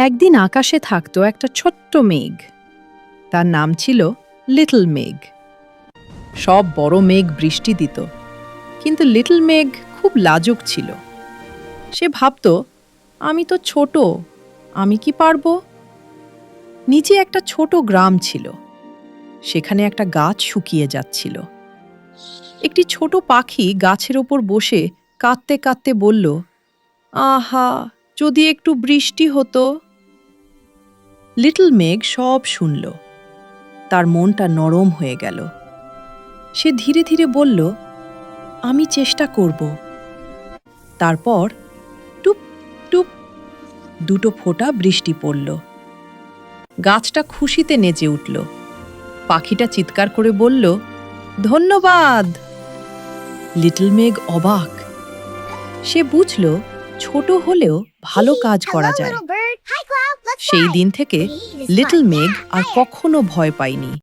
একদিন আকাশে থাকতো একটা ছোট্ট মেঘ। তার নাম ছিল লিটল মেঘ। সব বড় মেঘ বৃষ্টি দিত, কিন্তু লিটল মেঘ খুব লাজুক ছিল। সে ভাবত, আমি তো ছোট, আমি কি পারবো? নিচে একটা ছোট গ্রাম ছিল। সেখানে একটা গাছ শুকিয়ে যাচ্ছিল। একটি ছোট পাখি গাছের ওপর বসে কাঁদতে কাঁদতে বলল, আহা, যদি একটু বৃষ্টি হতো। লিটল মেঘ সব শুনল। তার মনটা নরম হয়ে গেল। সে ধীরে ধীরে বলল, আমি চেষ্টা করব। তারপর টুপ টুপ দুটো ফোঁটা বৃষ্টি পড়ল। গাছটা খুশিতে নেচে উঠল। পাখিটা চিৎকার করে বলল, ধন্যবাদ। লিটল মেঘ অবাক। সে বুঝল, ছোট হলেও ভালো কাজ করা যায়। সেই দিন থেকে লিটল মেঘ আর কখনো ভয় পায়নি।